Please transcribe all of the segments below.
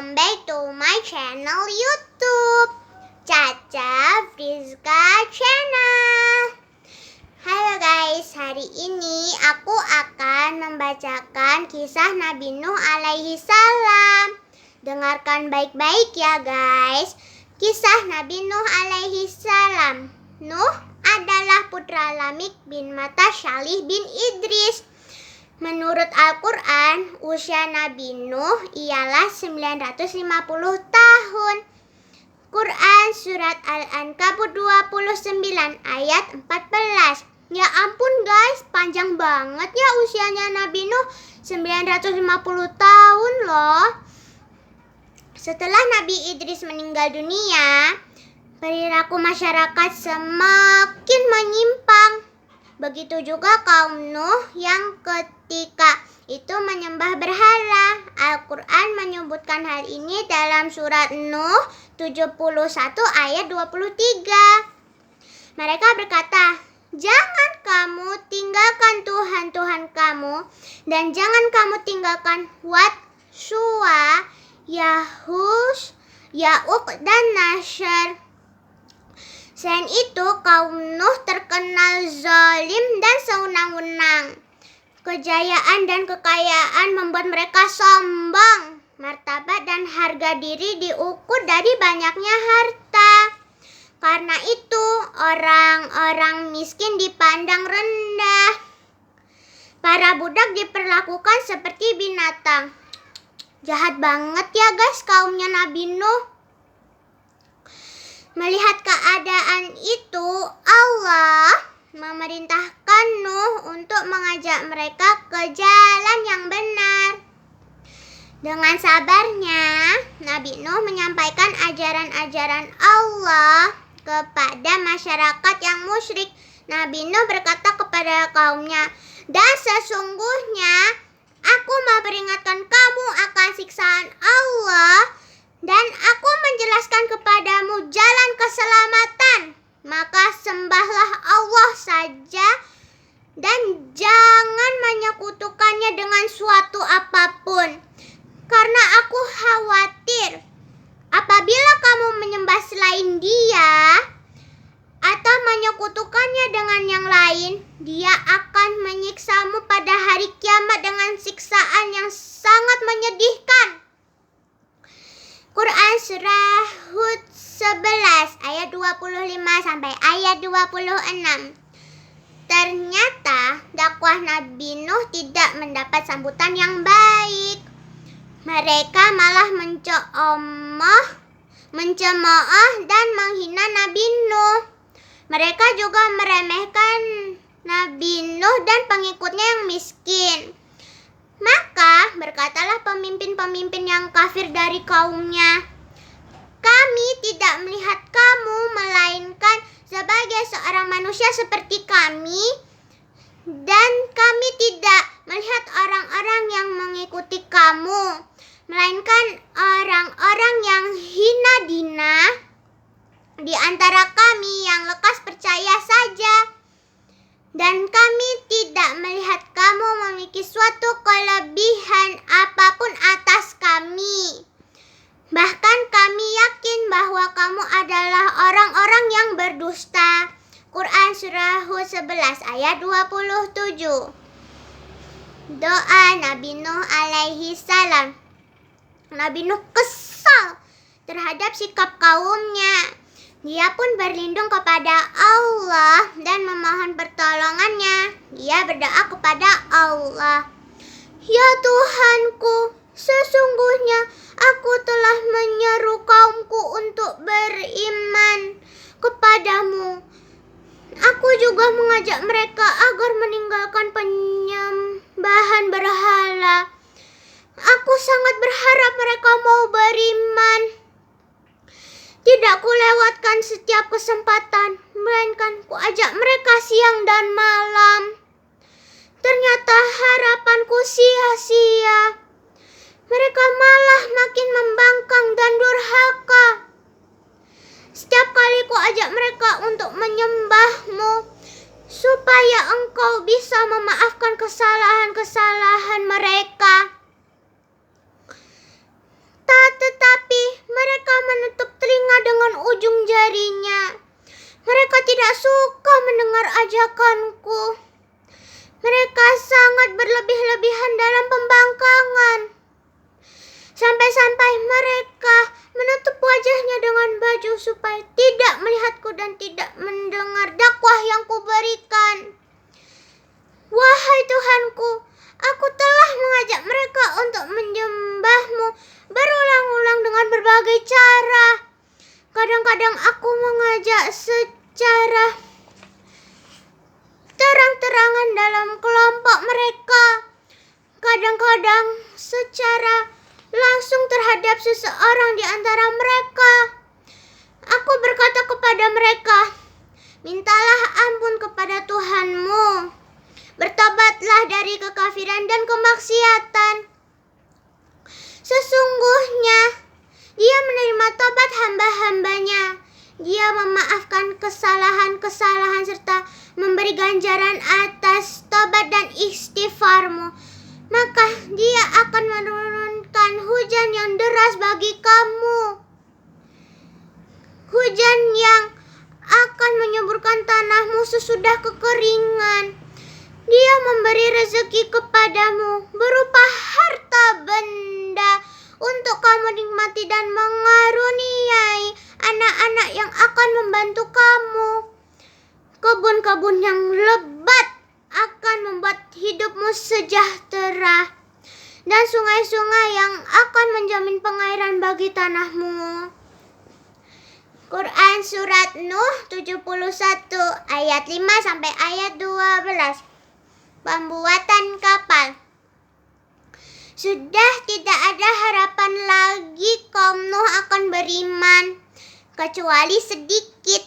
welcome back to my channel YouTube Caca Friska Channel. Halo guys, hari ini aku akan membacakan kisah Nabi Nuh alaihi salam. Dengarkan baik-baik ya guys. Kisah Nabi Nuh alaihi salam. Nuh adalah putra Lamik bin Mata Syalih bin Idris. Menurut Al-Quran, usia Nabi Nuh ialah 950 tahun. Quran Surat Al-Ankabut 29 ayat 14. Ya ampun guys, panjang banget ya usianya Nabi Nuh, 950 tahun loh. Setelah Nabi Idris meninggal dunia, perilaku masyarakat semakin menyimpang. Begitu juga kaum Nuh yang ketika itu menyembah berhala. Al-Quran menyebutkan hal ini dalam surat Nuh 71 ayat 23. Mereka berkata, "Jangan kamu tinggalkan Tuhan-Tuhan kamu, dan jangan kamu tinggalkan Wat, Suwa, Yahus, Ya'uq, dan Nasr." Selain itu, kaum Nuh terkenal zalim dan sewenang-wenang. Kejayaan dan kekayaan membuat mereka sombong. Martabat dan harga diri diukur dari banyaknya harta. Karena itu, orang-orang miskin dipandang rendah. Para budak diperlakukan seperti binatang. Jahat banget ya guys kaumnya Nabi Nuh. Melihat keadaan itu, Allah memerintahkan Nuh untuk mengajak mereka ke jalan yang benar. Dengan sabarnya, Nabi Nuh menyampaikan ajaran-ajaran Allah kepada masyarakat yang musyrik. Nabi Nuh berkata kepada kaumnya, "Dan sesungguhnya aku memperingatkan kamu akan siksaan Allah, dan aku menjelaskan kepadamu jalan keselamatan. Maka sembahlah Allah saja dan jangan menyekutukannya dengan suatu apapun. Karena aku khawatir apabila kamu menyembah selain Dia atau menyekutukannya dengan yang lain, Dia akan menyiksamu pada hari kiamat dengan siksaan yang sangat menyedihkan." Quran Surah Hud 11 ayat 25 sampai ayat 26. Ternyata dakwah Nabi Nuh tidak mendapat sambutan yang baik. Mereka malah mencemooh dan menghina Nabi Nuh. Mereka juga meremehkan Nabi Nuh dan pengikutnya yang miskin. Maka berkatalah pemimpin-pemimpin yang kafir dari kaumnya, "Kami tidak melihat kamu melainkan sebagai seorang manusia seperti kami, dan kami tidak melihat orang-orang yang mengikuti kamu, melainkan orang-orang yang hina dina di antara kami yang lekas percaya saja. Dan kami tidak melihat kamu memiliki suatu kelebihan apapun atas kami. Bahkan kami yakin bahwa kamu adalah orang-orang yang berdusta." Quran Surah Hud 11 ayat 27. Doa Nabi Nuh alaihi salam. Nabi Nuh kesal terhadap sikap kaumnya. Dia pun berlindung kepada Allah dan memohon pertolongannya. Dia berdoa kepada Allah, "Ya Tuhanku, sesungguhnya aku telah menyeru kaumku untuk beriman kepadamu. Aku juga mengajak mereka agar meninggalkan penyembahan berhala. Aku sangat berharap mereka mau beriman. Tidak kulewatkan setiap kesempatan, melainkan kuajak mereka siang dan malam. Ternyata harapanku sia-sia. Mereka malah makin membangkang dan durhaka. Setiap kali kuajak mereka untuk menyembahmu, supaya engkau bisa memaafkan kesalahan-kesalahan mereka. Tak ajakanku. Mereka sangat berlebih-lebihan dalam pembangkangan. Sampai-sampai mereka menutup wajahnya dengan baju supaya tidak melihatku dan tidak mendengar dakwah yang kuberikan. Wahai Tuhanku, aku telah mengajak mereka untuk menyembah-Mu berulang-ulang dengan berbagai cara. Kadang-kadang aku mengajak secara terang-terangan dalam kelompok mereka. Kadang-kadang secara langsung terhadap seseorang di antara mereka. Aku berkata kepada mereka, mintalah ampun kepada Tuhanmu. Bertobatlah dari kekafiran dan kemaksiatan. Sesungguhnya Dia menerima tobat hamba-hambanya. Dia memaafkan kesalahan-kesalahan serta memberi ganjaran atas tobat dan istighfarmu. Maka Dia akan menurunkan hujan yang deras bagi kamu. Hujan yang akan menyuburkan tanahmu sesudah kekeringan. Dia memberi rezeki kepadamu berupa harta benda untuk kamu nikmati dan mengaruniai anak-anak yang akan membantu kamu. Kebun-kebun yang lebat akan membuat hidupmu sejahtera, dan sungai-sungai yang akan menjamin pengairan bagi tanahmu. Quran Surat Nuh 71 ayat 5 sampai ayat 12. Pembuatan kapal. Sudah tidak ada harapan lagi kaum Nuh akan beriman, kecuali sedikit.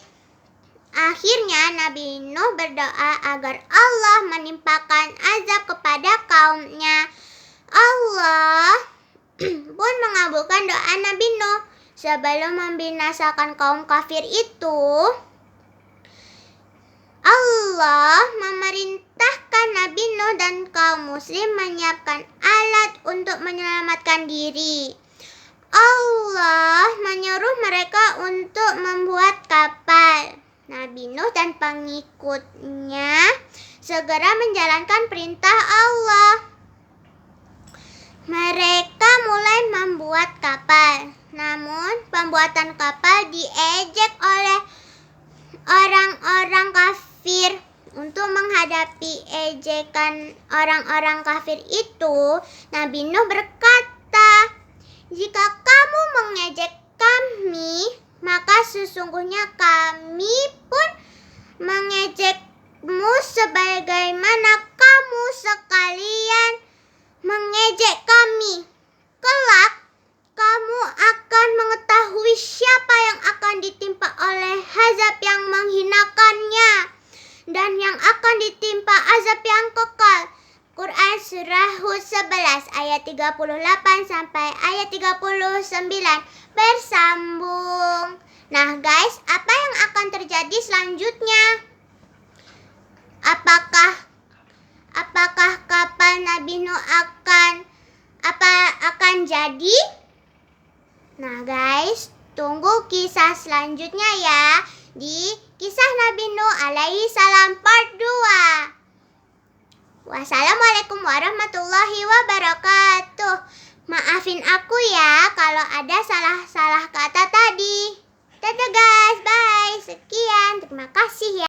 Akhirnya Nabi Nuh berdoa agar Allah menimpakan azab kepada kaumnya. Allah pun mengabulkan doa Nabi Nuh. Sebelum membinasakan kaum kafir itu, Allah memerintahkan Nabi Nuh dan kaum muslim menyiapkan alat untuk menyelamatkan diri. Allah menyuruh mereka untuk membuat kapal. Nabi Nuh dan pengikutnya segera menjalankan perintah Allah. Mereka mulai membuat kapal. Namun pembuatan kapal diejek oleh orang-orang kafir. Untuk menghadapi ejekan orang-orang kafir itu, Nabi Nuh berkata, jika kamu mengejek kami, maka sesungguhnya kami pun mengejekmu sebagaimana kamu sekalian mengejek kami. Kelak kamu akan mengetahui siapa yang akan ditimpa oleh azab yang menghinakannya dan yang akan ditimpa azab yang kekal. Quran Surah Hud 11 ayat 38 sampai ayat 39 bersambung. Nah guys, apa yang akan terjadi selanjutnya? Apakah kapal Nabi Nuh akan jadi? Nah guys, tunggu kisah selanjutnya ya di kisah Nabi Nuh alaihi salam part 2. Wassalamualaikum warahmatullahi wabarakatuh. Maafin aku ya kalau ada salah-salah kata tadi. Dadah guys, bye. Sekian, terima kasih ya.